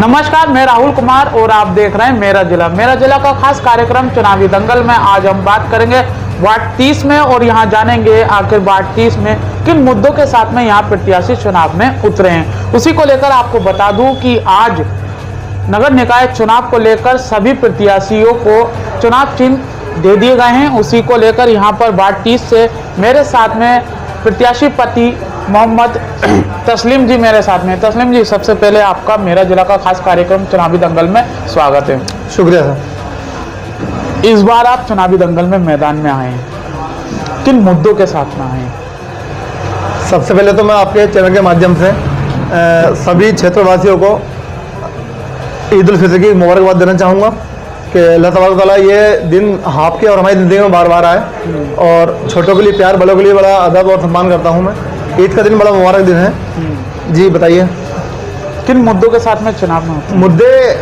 नमस्कार, मैं राहुल कुमार और आप देख रहे हैं मेरा जिला का खास कार्यक्रम चुनावी दंगल में। आज हम बात करेंगे वार्ड 30 में और यहां जानेंगे आखिर वार्ड 30 में किन मुद्दों के साथ में यहां प्रत्याशी चुनाव में उतरे हैं। उसी को लेकर आपको बता दूं कि आज नगर निकाय चुनाव को लेकर सभी प्रत्याशियों को चुनाव चिन्ह दे दिए गए हैं। उसी को लेकर यहाँ पर वार्ड 30 से मेरे साथ में प्रत्याशी पति मोहम्मद तस्लीम जी मेरे साथ में। तस्लीम जी, सबसे पहले आपका मेरा जिला का खास कार्यक्रम चुनावी दंगल में स्वागत है। शुक्रिया सर। इस बार आप चुनावी दंगल में मैदान में आए हैं, किन मुद्दों के साथ में आए हैं? सबसे पहले तो मैं आपके चैनल के माध्यम से सभी क्षेत्रवासियों को ईद उल फितर की मुबारकबाद देना चाहूँगा कि अल्लाह तबारक तआला ये दिन आपके और हमारी ज़िंदगी में बार बार आए। और छोटों के लिए प्यार, बड़ों के लिए बड़ा अदब और सम्मान करता हूँ मैं। ईद का दिन बड़ा मुबारक दिन है। जी बताइए, किन मुद्दों के साथ में चुनाव में होते हैं? मुद्दे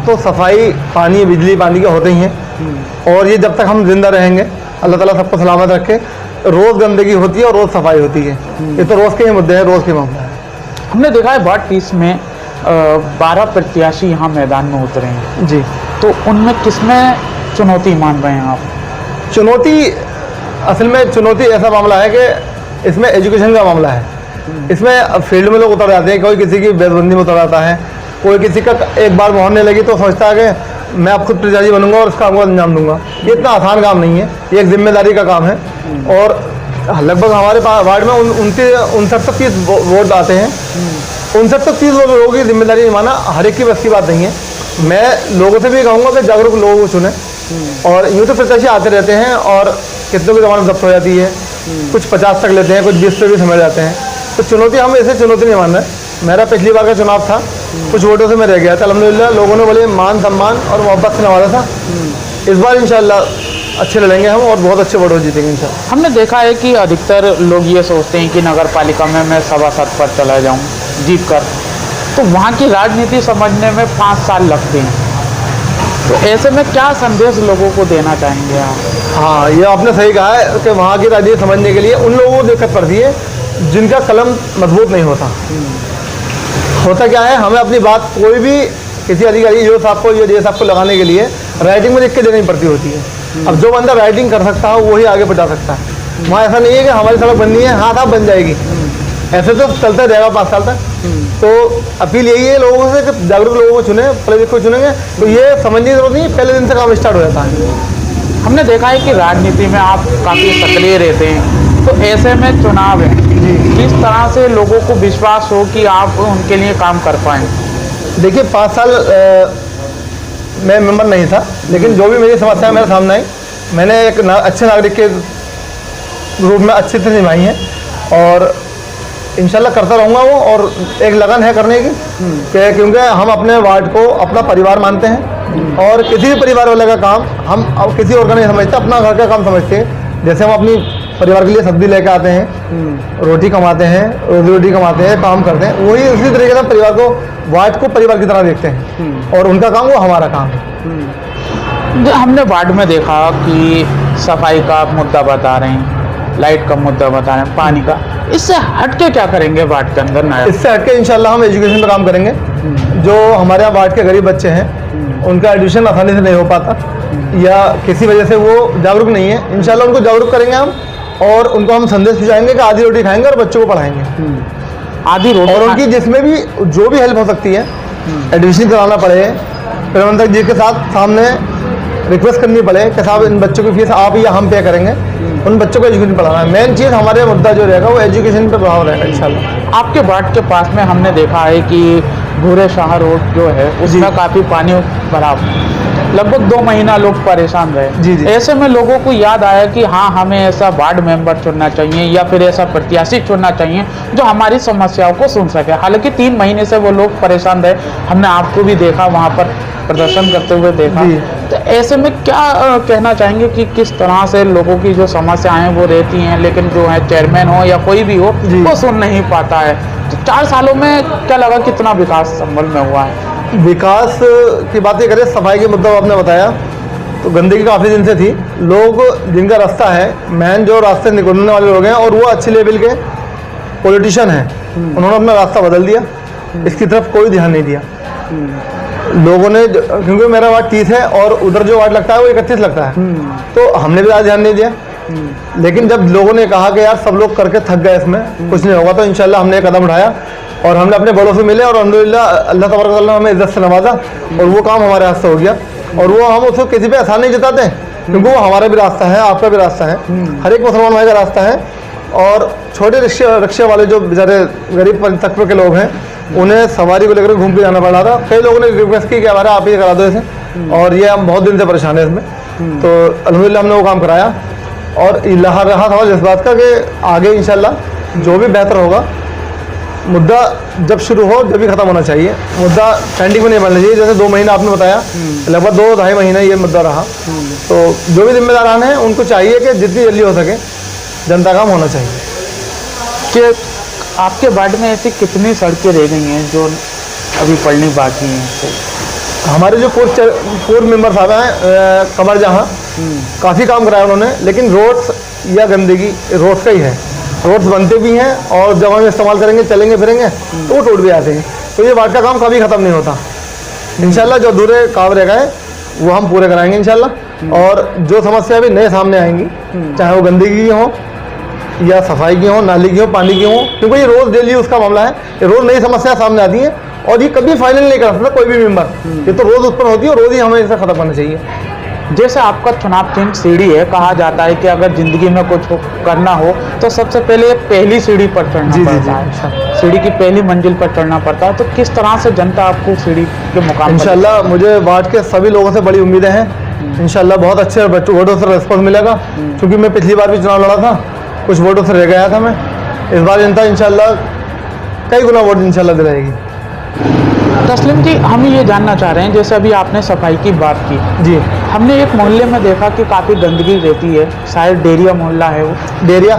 तो सफाई, पानी, बिजली, पानी के होते ही हैं। और ये जब तक हम जिंदा रहेंगे, अल्लाह ताला सबको सलामत रखे। रोज़ गंदगी होती है और रोज़ सफाई होती है। ये तो रोज़ के ही मुद्दे हैं, रोज़ के मामला है। हमने देखा है वार्ड 30 में 12 प्रत्याशी यहाँ मैदान में उतरे हैं। जी, तो उनमें किसमें चुनौती मान रहे हैं आप? चुनौती, असल में चुनौती ऐसा मामला है कि इसमें एजुकेशन का मामला है। इसमें फील्ड में लोग उतर जाते हैं, कोई किसी की बेदबंदी में उतर जाता है, कोई किसी का एक बार मोहरने लगी तो सोचता है कि मैं अब खुद प्रत्याशी बनूंगा और इस काम को अंजाम दूंगा। ये इतना आसान काम नहीं है, ये एक जिम्मेदारी का काम है। और लगभग हमारे वार्ड में 59 से 30 वोट आते हैं। 59 से 30 लोगों की जिम्मेदारी निभाना हर एक की बस की बात नहीं है। मैं लोगों से भी कहूँगा कि जागरूक लोगों को चुने। और यूँ तो प्रत्याशी आते रहते हैं और कितनों की जमानत जब्त हो जाती है, कुछ 50 तक लेते हैं, कुछ 20 पे भी समझ जाते हैं। तो चुनौती, हम ऐसे चुनौती नहीं मान रहे। मेरा पिछली बार का चुनाव था, कुछ वोटों से मैं रह गया था। अल्हम्दुलिल्लाह लोगों ने बड़े मान सम्मान और मोहब्बत से नवाजा था। इस बार इंशाल्लाह अच्छे लड़ेंगे हम और बहुत अच्छे वोटों जीतेंगे इंशाल्लाह। हमने देखा है कि अधिकतर लोग ये सोचते हैं कि नगर पालिका में मैं सभासद पर चला जाऊँ जीत कर, तो वहाँ की राजनीति समझने में 5 साल लगते हैं। तो ऐसे में क्या संदेश लोगों को देना चाहेंगे आप? हाँ, ये आपने सही कहा है कि वहाँ की राजनीति समझने के लिए उन लोगों को दिक्कत पड़ती है जिनका कलम मजबूत नहीं होता। होता क्या है, हमें अपनी बात कोई भी किसी अधिकारी जो साहब को लगाने के लिए राइटिंग में लिख के देनी पड़ती होती है। अब जो बंदा राइटिंग कर सकता है वही आगे बढ़ा सकता है। वहाँ ऐसा नहीं है कि हमारी सड़क बननी है, हाँ साहब बन जाएगी, ऐसे तो चलता रहेगा 5 साल तक। तो अपील यही है लोगों से कि जागरूक लोगों को चुने, पढ़े लिखे को चुनेंगे तो ये समझने की जरूरत नहीं, पहले दिन से काम स्टार्ट हो जाता है। हमने देखा है कि राजनीति में आप काफ़ी सक्रिय रहते हैं, तो ऐसे में चुनाव है, किस तरह से लोगों को विश्वास हो कि आप उनके लिए काम कर पाएँ? देखिए, 5 साल मैं मेंबर नहीं था, लेकिन जो भी मेरी समस्या मेरे सामने आई, मैंने एक अच्छे नागरिक के रूप में अच्छी तरह निभाई है और इंशाल्लाह करता रहूँगा वो। और एक लगन है करने की, क्योंकि हम अपने वार्ड को अपना परिवार मानते हैं और किसी भी परिवार वाले का काम हम अब किसी और का नहीं समझते, अपना घर का काम समझते हैं। जैसे हम अपनी परिवार के लिए सब्जी लेके आते हैं, रोटी कमाते हैं, रोजी कमाते हैं, काम करते हैं, वही उसी तरीके से परिवार को, वार्ड को परिवार की तरह देखते हैं और उनका काम वो हमारा काम है। हमने वार्ड में देखा कि सफाई का मुद्दा बता रहे हैं, लाइट का मुद्दा बता रहे हैं, पानी का। इससे हटके क्या करेंगे वार्ड के अंदर नया? इससे हटके इंशाल्लाह हम एजुकेशन पे काम करेंगे। जो हमारे यहाँ वार्ड के गरीब बच्चे हैं उनका एडमिशन आसानी से नहीं हो पाता या किसी वजह से वो जागरूक नहीं है, इंशाल्लाह उनको जागरूक करेंगे हम और उनको हम संदेश पहुँचाएंगे कि आधी रोटी खाएंगे और बच्चों को पढ़ाएंगे। आधी रोटी, और उनकी जिसमें भी जो भी हेल्प हो सकती है, एडमिशन कराना पड़े, प्रबंधक जी के साथ सामने रिक्वेस्ट करनी पड़े कि साहब इन बच्चों की फीस आप या हम पे करेंगे, उन बच्चों को एजुकेशन पढ़ाना है। मेन चीज़ हमारे मुद्दा जो रहेगा वो एजुकेशन पे प्रभाव रहेगा इंशाल्लाह। आपके वार्ड के पास में हमने देखा है कि भूरे शाह रोड जो है उसमें काफ़ी पानी भरा, लगभग 2 महीना लोग परेशान रहे। जी। ऐसे में लोगों को याद आया कि हाँ, हमें ऐसा वार्ड मेंबर चुनना चाहिए या फिर ऐसा प्रत्याशी चुनना चाहिए जो हमारी समस्याओं को सुन सके। हालांकि 3 महीने से वो लोग परेशान रहे, हमने आपको भी देखा वहाँ पर प्रदर्शन करते हुए देखा। तो ऐसे में क्या कहना चाहेंगे कि किस तरह से लोगों की जो समस्याएं वो रहती हैं, लेकिन जो है चेयरमैन हो या कोई भी हो वो सुन नहीं पाता है। तो 4 सालों में क्या लगा कितना विकास संभल में हुआ है? विकास की बातें करें, सफाई के मुद्दा आपने बताया, तो गंदगी काफ़ी दिन से थी। लोग जिनका रास्ता है, मेन जो रास्ते निकलने वाले लोग हैं और वो अच्छे लेवल के पॉलिटिशियन हैं, उन्होंने अपना रास्ता बदल दिया, इसकी तरफ कोई ध्यान नहीं दिया। लोगों ने क्योंकि मेरा वार्ड 30 है और उधर जो वार्ड लगता है वो 31 लगता है, तो हमने भी ज़्यादा ध्यान नहीं दिया। लेकिन जब लोगों ने कहा कि यार सब लोग करके थक गए, इसमें कुछ नहीं होगा, तो इंशाल्लाह हमने कदम उठाया और हमने अपने बड़ों से मिले और अल्हम्दुलिल्लाह अल्लाह तबारक व तआला ने हमें इज्जत से नवाजा और वो काम हमारे हाथ से हो गया। और वो हम उसको किसी पे आसान नहीं जताते, क्योंकि वो हमारा भी रास्ता है, आपका भी रास्ता है, हर एक मुसलमान भाई का रास्ता है। और छोटे रिक्शे वाले जो बेचारे गरीब तबके के लोग हैं, उन्हें सवारी को लेकर घूम के जाना पड़ रहा था। कई लोगों ने रिक्वेस्ट की कि हमारा आप ही करा दो इसे, और ये हम बहुत दिन से परेशान है इसमें। तो अल्हम्दुलिल्लाह हमने वो काम कराया और रहा सवाल इस बात का कि आगे इंशाल्लाह जो भी बेहतर होगा, मुद्दा जब शुरू हो जब भी ख़त्म होना चाहिए, मुद्दा पेंडिंग में नहीं बनना चाहिए। जैसे 2 महीना आपने बताया, लगभग 2-2.5 महीना ये मुद्दा रहा। तो जो भी जिम्मेदारान हैं उनको चाहिए कि जितनी जल्दी हो सके जनता काम होना चाहिए। कि आपके वार्ड में ऐसी कितनी सड़कें रह गई हैं जो अभी पड़नी बाकी हैं? तो हमारे जो पूर्व मेंबर साहब हैं कमर जहाँ, काफ़ी काम कराया उन्होंने, लेकिन रोड्स या गंदगी रोड्स का ही है। रोड्स बनते भी हैं और जब हम इस्तेमाल करेंगे, चलेंगे फिरेंगे तो वो टूट भी आते हैं। तो ये वार्ड का काम कभी ख़त्म नहीं होता। इंशाल्लाह जो अधूरे काम रह गए वो हम पूरे कराएंगे इंशाल्लाह। और जो समस्या अभी नए सामने आएंगी, चाहे वो गंदगी की हो या सफाई की हो, नाली की हो, पानी की हो, क्योंकि ये रोज़ डेली उसका मामला है, ये रोज़ नई समस्या सामने आती हैं और ये कभी फाइनल नहीं कर सकता कोई भी मेंबर, ये तो रोज़ उत्पन्न होती है और रोज़ ही हमें इसे ख़त्म करना चाहिए। जैसे आपका चुनाव चिन्ह सीढ़ी है, कहा जाता है कि अगर जिंदगी में कुछ करना हो तो सबसे पहले पहली सीढ़ी पर चढ़ना पड़ता है, सीढ़ी की पहली मंजिल पर चढ़ना पड़ता है। तो किस तरह से जनता आपको सीढ़ी के मुकाम इंशाल्लाह मुझे वार्ड के सभी लोगों से बड़ी उम्मीदें हैं। इंशाल्लाह बहुत अच्छे वोटों से रिस्पॉन्स मिलेगा, क्योंकि मैं पिछली बार भी चुनाव लड़ा था, कुछ वोटों से रह गया था मैं। इस बार जनता इंशाल्लाह कई गुना वोट इंशाल्लाह दिलाएगी। तस्लीम जी, हम ये जानना चाह रहे हैं, जैसे अभी आपने सफाई की बात की जी, हमने एक मोहल्ले में देखा कि काफ़ी गंदगी रहती है, शायद डेरिया मोहल्ला है वो, डेरिया,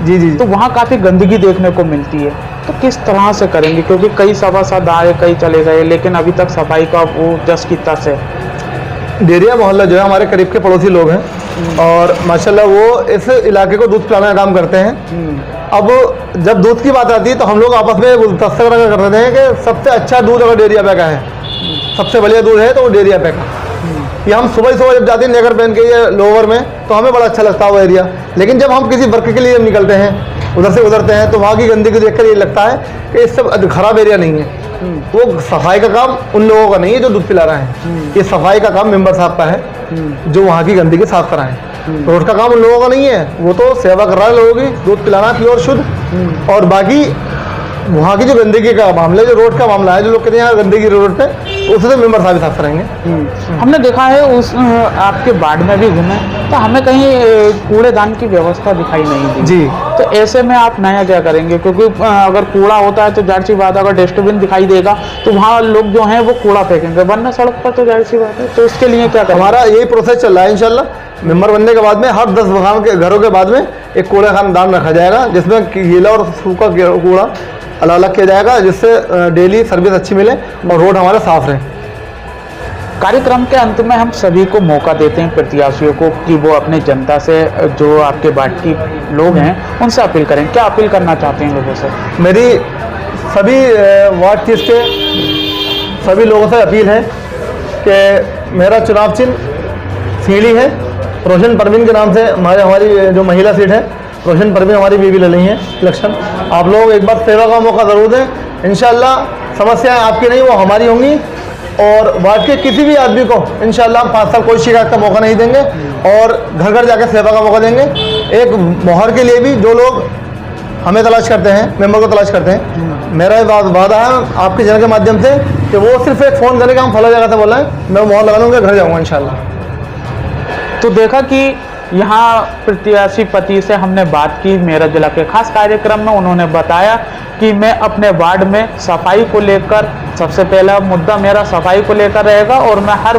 जी जी, तो वहाँ काफ़ी गंदगी देखने को मिलती है। तो किस तरह से करेंगे, क्योंकि कई सभासद आए, कई चले गए, लेकिन अभी तक सफाई का वो जस की तस है। डेरिया मोहल्ला जो है हमारे करीब के पड़ोसी लोग हैं और माशाल्लाह वो इस इलाके को दूध पिलाने का काम करते हैं। अब जब दूध की बात आती है तो हम लोग आपस में तस्करा करते हैं कि सबसे अच्छा दूध अगर डेरिया पे का है, सबसे बढ़िया दूध है तो वो डेरिया पे का। ये हम सुबह जब जाते हैं नेकर पहन के ये लोअर में, तो हमें बड़ा अच्छा लगता है वो एरिया। लेकिन जब हम किसी वर्क के लिए निकलते हैं, उधर से गुजरते हैं, तो वहाँ की गंदगी देखकर ये लगता है कि इससे खराब एरिया नहीं है। वो सफाई का काम उन लोगों का नहीं है जो दूध पिला रहे हैं, ये सफाई का काम मेंबर साहब का है जो वहाँ की गंदगी साफ कराएं। रोड का काम उन लोगों का नहीं है, वो तो सेवा कर रहा है लोगों की, दूध पिलाना प्योर शुद्ध। और बाकी वहाँ की जो गंदगी का मामला है, जो रोड का मामला है, जो लोग कहते हैं यहाँ गंदगी रोड पे, उसे तो मेंबर साहब साफ कराएंगे। हमने देखा है उस आपके वार्ड में भी घूमे तो हमें कहीं कूड़ेदान की व्यवस्था दिखाई नहीं दी जी। तो ऐसे में आप नया क्या करेंगे, क्योंकि अगर कूड़ा होता है तो जाहिर सी बात है, अगर डस्टबिन दिखाई देगा तो वहाँ लोग जो हैं वो कूड़ा फेंकेंगे, वरना सड़क पर तो जाहिर सी बात है। तो इसके लिए क्या करें? हमारा यही प्रोसेस चल रहा है। इंशाल्लाह मेंबर बनने के बाद में हर 10 मकान के घरों के बाद में एक कूड़ा खानदान रखा जाएगा, जिसमें गीला और सूखा कूड़ा अलग अलग किया जाएगा, जिससे डेली सर्विस अच्छी मिले और रोड हमारे साफ रहे। कार्यक्रम के अंत में हम सभी को मौका देते हैं, प्रत्याशियों को, कि वो अपने जनता से, जो आपके वार्ड की लोग हैं, उनसे अपील करें। क्या अपील करना चाहते हैं लोगों से? मेरी सभी वार्ड 30 के सभी लोगों से अपील है कि मेरा चुनाव चिन्ह सीढ़ी है। रोशन परवीन के नाम से हमारी जो महिला सीट है, रोशन परवीन हमारी बीवी ले रही है इलेक्शन। आप लोग एक बार सेवा का मौका ज़रूर दें। इंशाल्लाह समस्याएं आपकी नहीं, वो हमारी होंगी। और वार्ड के किसी भी आदमी को इंशाल्लाह हम 5 साल कोई शिकायत का मौका नहीं देंगे और घर घर जाकर सेवा का मौका देंगे। एक मोहर के लिए भी जो लोग हमें तलाश करते हैं, मेंबर को तलाश करते हैं, मेरा वादा है आपके चैनल के माध्यम से कि वो सिर्फ एक फ़ोन करने का हम फला जगह से बोला है, मैं मोहर लगा लूँगा, घर जाऊँगा इंशाल्लाह। तो देखा कि यहाँ प्रत्याशी पति से हमने बात की मेरा जिला के खास कार्यक्रम में। उन्होंने बताया कि मैं अपने वार्ड में सफाई को लेकर, सबसे पहला मुद्दा मेरा सफाई को लेकर रहेगा और मैं हर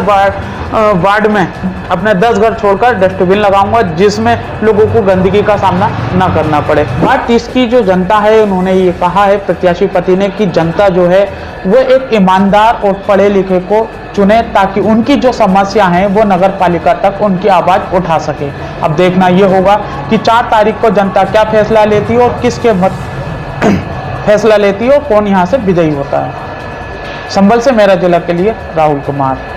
वार्ड में अपने 10 घर छोड़कर डस्टबिन लगाऊंगा, जिसमें लोगों को गंदगी का सामना ना करना पड़े। वार्ड 30 की जो जनता है, उन्होंने ये कहा है प्रत्याशी पति ने कि जनता जो है वो एक ईमानदार और पढ़े लिखे को चुने, ताकि उनकी जो समस्या हैं वो नगर पालिका तक उनकी आवाज़ उठा सके। अब देखना ये होगा कि 4 तारीख को जनता क्या फैसला लेती है और किसके मत फैसला लेती है और कौन यहाँ से विजयी होता है। संभल से मेरा जिला के लिए राहुल कुमार।